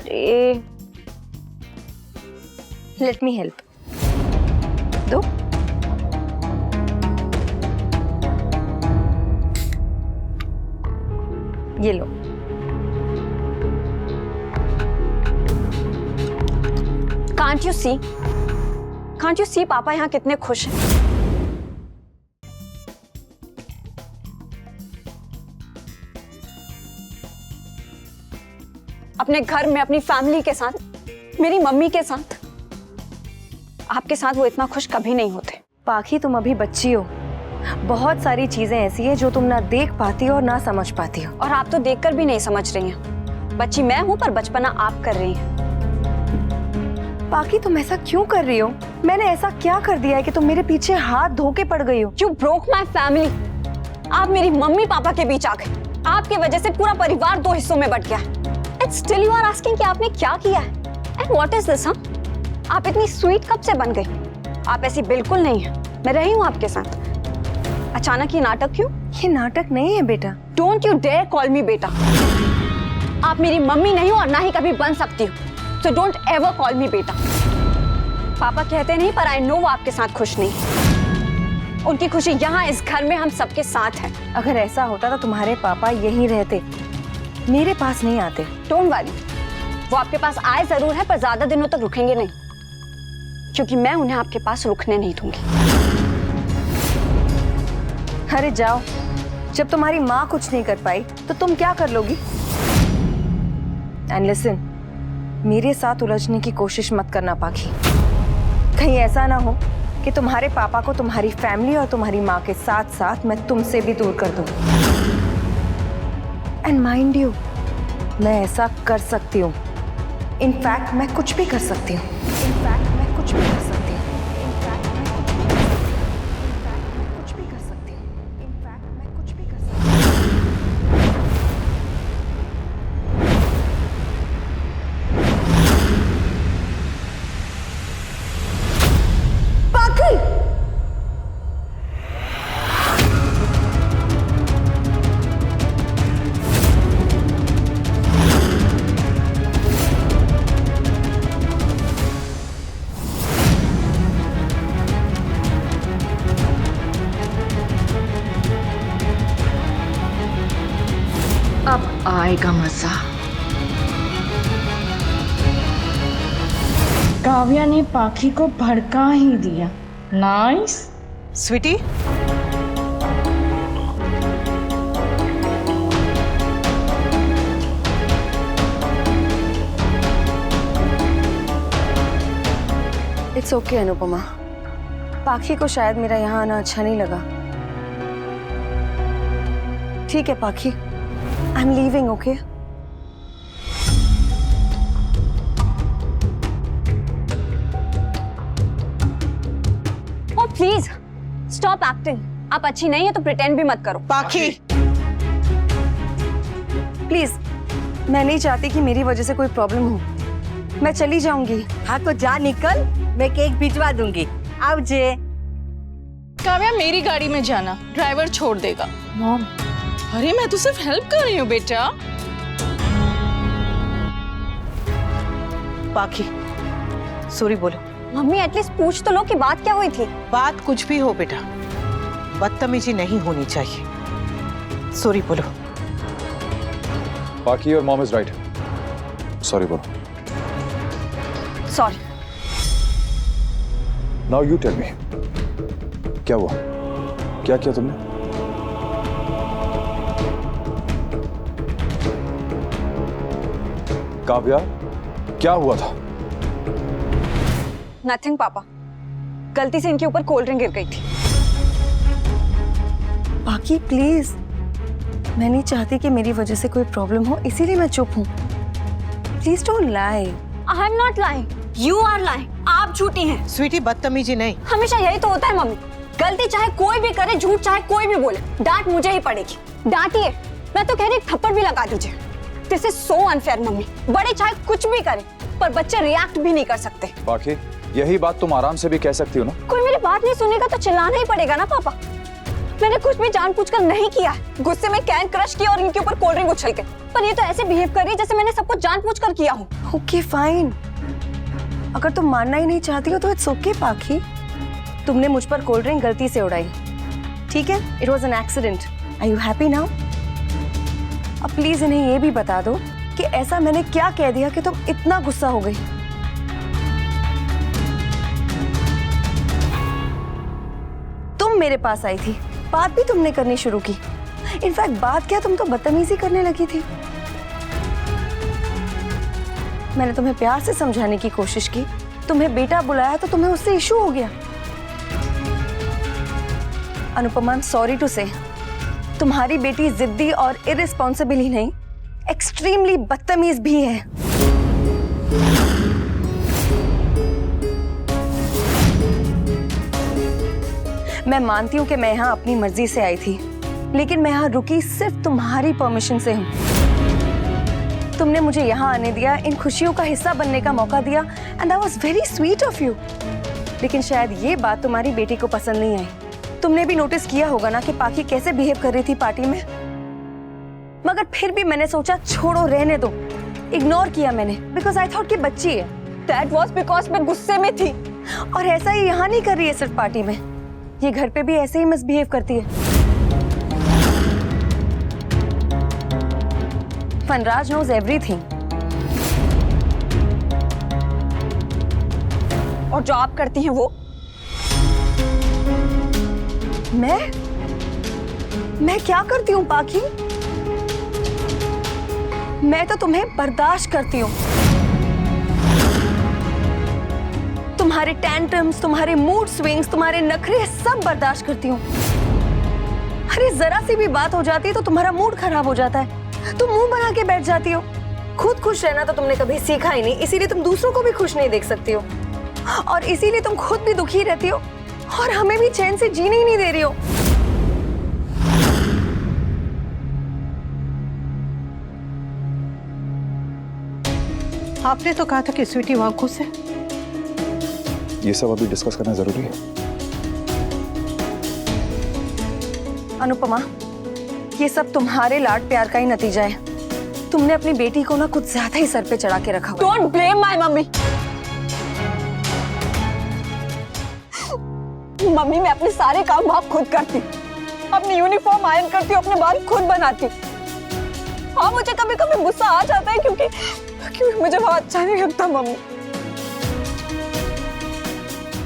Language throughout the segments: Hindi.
अरे लेट मी हेल्प। दो। ये लो। कांट यू सी पापा यहाँ कितने खुश हैं। अपने घर में अपनी फैमिली के साथ, मेरी मम्मी के साथ। आपके साथ वो इतना खुश कभी नहीं होते। पाखी, तुम अभी बच्ची हो। बहुत सारी चीजें ऐसी है जो तुम ना देख पाती हो और ना समझ पाती हो। और आप तो देखकर भी नहीं समझ रही हैं। बच्ची मैं हूं पर बचपना आप कर रही हैं। पाखी, तुम ऐसा क्यों कर रही हो? मैंने ऐसा क्या कर दिया है कि तुम मेरे पीछे हाथ धो के पड़ गई हो? You broke my family। आप मेरी मम्मी पापा के बीच आ गए। आपकी वजह से पूरा परिवार दो हिस्सों में बट गया। And still you are asking कि आपने क्या किया है? And what is this, हाँ? आप इतनी स्वीट कब से बन गई? आप ऐसी बिल्कुल नहीं है। मैं रही हूँ आपके साथ। अचानक ये नाटक क्यों? ये नाटक नहीं है बेटा। Don't you dare call me बेटा। आप मेरी मम्मी नहीं हो और ना ही कभी बन सकती हो। So don't ever call me बेटा। पापा कहते नहीं पर I know वो आपके साथ खुश नहीं। उनकी खुशी यहाँ इस घर में हम सबके साथ है। अगर ऐसा होता तो तुम्हारे पापा यहीं रहते, मेरे पास नहीं आते। Don't worry, वो आपके पास आए जरूर है पर ज्यादा दिनों तक रुकेंगे नहीं, क्योंकि मैं उन्हें आपके पास रुकने नहीं दूंगी। अरे जाओ, जब तुम्हारी माँ कुछ नहीं कर पाई तो तुम क्या कर लोगी? एंड लिसन, मेरे साथ उलझने की कोशिश मत करना पाखी। कहीं ऐसा ना हो कि तुम्हारे पापा को तुम्हारी फैमिली और तुम्हारी माँ के साथ साथ मैं तुमसे भी दूर कर दूं। एंड माइंड यू, मैं ऐसा कर सकती हूँ। इनफैक्ट मैं कुछ भी कर सकती हूँ। इनफैक्ट मैं कुछ भी कर सकती हूँ। इनफैक्ट मैं कुछ भी कर सकती हूँ। इनफैक्ट मैं कुछ भी कर सकती हूँ। पाखी! अब आएगा मजा। काव्या ने पाखी को भड़का ही दिया। Nice. Sweetie, it's okay Anupama. Pakhi को शायद मेरा यहाँ आना अच्छा नहीं लगा। ठीक है पाखी, I am leaving, okay? Oh please, stop acting। आप अच्छी नहीं है तो प्रिटेंड भी मत करो। पाखी, प्लीज, मैं नहीं चाहती कि मेरी वजह से कोई प्रॉब्लम हो। मैं चली जाऊंगी। हाँ तो जा निकल, मैं केक भिजवा दूंगी। आओ जे। काव्या, मेरी गाड़ी में जाना, ड्राइवर छोड़ देगा। मॉम, अरे मैं तो सिर्फ हेल्प कर रही हूँ बेटा। पाखी, सॉरी बोलो। मम्मी एटलीस्ट पूछ तो लो कि बात क्या हुई थी। बात कुछ भी हो बेटा, बदतमीजी नहीं होनी चाहिए। सॉरी बोलो। Paki, your mom is right. Sorry, बोलो। Sorry. Now you tell me, क्या हुआ? क्या किया तुमने? काव्या, क्या हुआ था? नथिंग पापा, गलती से इनके ऊपर कोल्ड ड्रिंक गिर गई थी। पाखी प्लीज, मैं नहीं चाहती कि मेरी वजह से कोई प्रॉब्लम हो, इसीलिए मैं चुप हूँ। Please don't lie. I am not lying, you are lying. आप झूठी हैं। स्वीटी, बदतमीजी नहीं। हमेशा यही तो होता है मम्मी। गलती चाहे कोई भी करे, झूठ चाहे कोई भी बोले, डांट मुझे ही पड़ेगी। डांटिए, मैं तो कह रही थप्पड़ भी लगा दीजिए। This is so unfair mummy. बड़े चाहे कुछ भी करे पर बच्चे रिएक्ट भी नहीं कर सकते। पाकी, यही बात तुम आराम से भी कह सकती हो ना। कोई मेरी बात नहीं सुनेगा तो चिल्लाना ही पड़ेगा ना पापा। मैंने कुछ भी जानबूझकर नहीं किया। गुस्से में कैन क्रश किया और इनके ऊपर कोल्ड ड्रिंक उछल के। पर ये तो ऐसे बिहेव कर रही है जैसे मैंने सब कुछ जानबूझकर किया हो। ओके फाइन, अगर तुम मानना ही नहीं चाहती हो तो इट्स ओके पाखी। तुमने मुझ पर कोल्ड ड्रिंक गलती से उड़ाई, ठीक है, it was an accident. Are you happy now? अब प्लीज इन्हें ये भी बता दो कि ऐसा मैंने क्या कह दिया कि तुम इतना गुस्सा हो गई। तुम मेरे पास आई थी, बात भी तुमने करनी शुरू की। इनफैक्ट बात क्या, तुम तो बदतमीजी करने लगी थी। मैंने तुम्हें प्यार से समझाने की कोशिश की, तुम्हें बेटा बुलाया तो तुम्हें उससे इशू हो गया। अनुपमा, सॉरी टू से, तुम्हारी बेटी जिद्दी और इररिस्पॉन्सिबल ही नहीं, एक्सट्रीमली बदतमीज भी है। मैं मानती हूं कि मैं यहाँ अपनी मर्जी से आई थी, लेकिन मैं यहाँ रुकी सिर्फ तुम्हारी परमिशन से हूँ। तुमने मुझे यहाँ आने दिया, इन खुशियों का हिस्सा बनने का मौका दिया, and that was very sweet of you. लेकिन शायद ये बात तुम्हारी बेटी को पसंद नहीं आई। तुमने भी नोटिस किया होगा ना कि पाखी कैसे बिहेव कर रही थी पार्टी में। मगर फिर भी मैंने सोचा छोड़ो, रहने दो, इग्नोर किया मैंने, बिकॉज आई थॉट कि बच्ची है। दैट वाज बिकॉज मैं गुस्से में थी। और ऐसा ही यहाँ नहीं कर रही है सिर्फ पार्टी में, ये घर पे भी ऐसे ही मिसबिहेव करती है। फनराज knows everything। और जो आप करती हैं वो? मैं क्या करती हूँ पाखी? मैं तो तुम्हें बर्दाश्त करती हूँ। तुम्हारे टैंट्रम्स, तुम्हारे मूड स्विंग्स, तुम्हारे नखरे सब बर्दाश्त करती हूँ। अरे जरा सी भी बात हो जाती है तो तुम्हारा मूड खराब हो जाता है, तुम मुंह बना के बैठ जाती हो। खुद खुश रहना तो तुमने कभी सीखा ही नहीं, इसीलिए तुम दूसरों को भी खुश नहीं देख सकती हो, और इसीलिए तुम खुद भी दुखी रहती हो और हमें भी चैन से जीने ही नहीं दे रही हो। आपने तो कहा था कि स्वीटी वहां खुश है। ये सब अभी डिस्कस करना जरूरी है? अनुपमा, ये सब तुम्हारे लाड प्यार का ही नतीजा है। तुमने अपनी बेटी को ना कुछ ज्यादा ही सर पे चढ़ा के रखा हुआ है। Don't blame my mummy. Mummy, मैं अपने सारे काम आप खुद करती, अपनी यूनिफॉर्म आयरन करती हूँ, अपने बाल खुद बनाती। हाँ, मुझे कभी कभी गुस्सा आ जाता है क्योंकि मुझे बहुत अच्छा नहीं लगता मम्मी।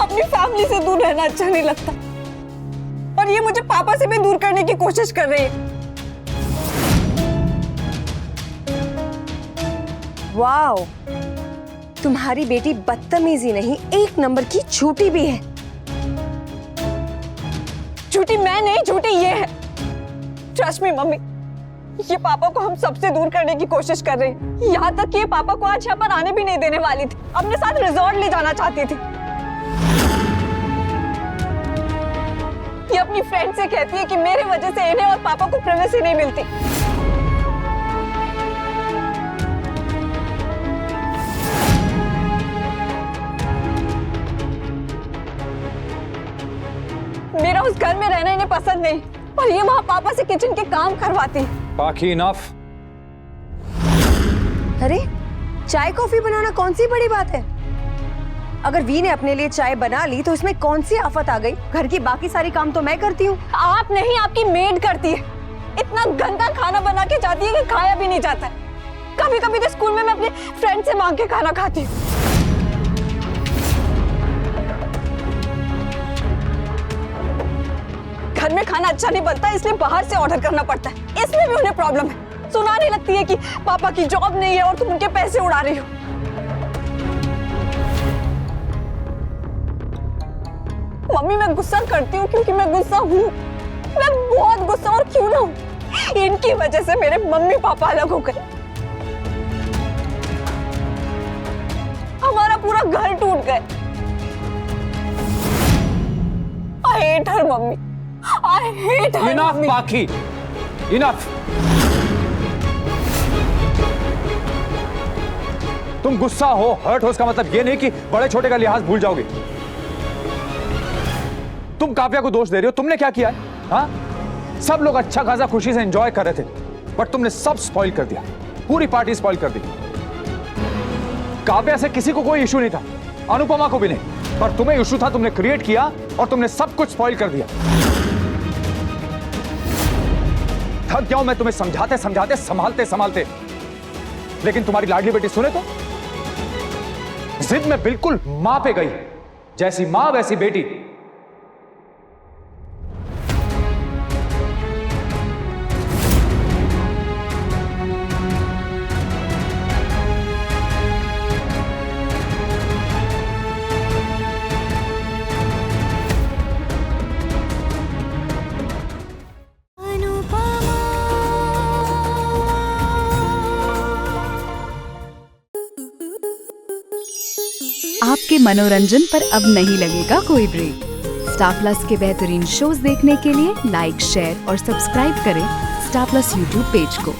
अपनी फैमिली से दूर रहना अच्छा नहीं लगता, और ये मुझे पापा से भी दूर करने की कोशिश कर रही है। वाओ, तुम्हारी बेटी बदतमीजी नहीं, एक नंबर की झूठी भी है। झूठी मैं नहीं, झूठी ये है। ट्रस्ट मी मम्मी, ये पापा को हम सबसे दूर करने की कोशिश कर रही है। यहाँ तक कि ये पापा को आज यहाँ पर आने भी नहीं देने वाली थी, अपने साथ रिजॉर्ट ले जाना चाहती थी। ये अपनी फ्रेंड से कहती है कि मेरे वजह से इन्हें और पापा को प्राइवेसी नहीं मिलती। मेरा उस घर में रहना इन्हें पसंद नहीं, और ये वहां पापा से किचन के काम करवाती। पाखी, इनफ। अरे, चाय कॉफी बनाना कौन सी बड़ी बात है? अगर वी ने अपने लिए चाय बना ली तो इसमें कौन सी आफत आ गई? घर की बाकी सारी काम तो मैं करती हूँ। आप नहीं, आपकी मेड करती है। इतना गंदा खाना बना के जाती है कि खाया भी नहीं जाता है। कभी कभी तो स्कूल में मैं अपने फ्रेंड से मांग के खाना खाती हूँ। घर में खाना अच्छा नहीं बनता, इसलिए बाहर से ऑर्डर करना पड़ता है। इसमें भी उन्हें प्रॉब्लम है। सुनाने लगती है कि पापा की जॉब नहीं है और तुम उनके पैसे उड़ा रही हो। मम्मी, मैं गुस्सा करती हूँ क्योंकि मैं गुस्सा हूँ। मैं बहुत गुस्सा, और क्यों ना हूँ। इनकी वजह से मेरे मम्मी पापा अलग हो गए, हमारा पूरा घर टूट गए। I hate her, mummy. I hate her, enough mummy. पाखी, इनफ। तुम गुस्सा हो, हर्ट हो, इसका मतलब ये नहीं कि बड़े छोटे का लिहाज भूल जाओगे। तुम काव्या को दोष दे रही हो। तुमने क्या किया है? हाँ, सब लोग अच्छा खासा खुशी से एंजॉय कर रहे थे, बट तुमने सब स्पॉइल कर दिया, पूरी पार्टी स्पॉइल कर दी। काव्या से किसी को कोई इशू नहीं था, अनुपमा को भी नहीं, पर तुम्हें इशू था, तुमने क्रिएट किया और तुमने सब कुछ स्पॉइल कर दिया। थक गया हूं मैं तुम्हें समझाते समझाते, संभालते संभालते, लेकिन तुम्हारी लाडली बेटी सुने तो जिद में बिल्कुल मां पे गई। जैसी मां वैसी बेटी। आपके मनोरंजन पर अब नहीं लगेगा कोई ब्रेक। स्टार प्लस के बेहतरीन शोज देखने के लिए लाइक, शेयर और सब्सक्राइब करें स्टार प्लस यूट्यूब पेज को।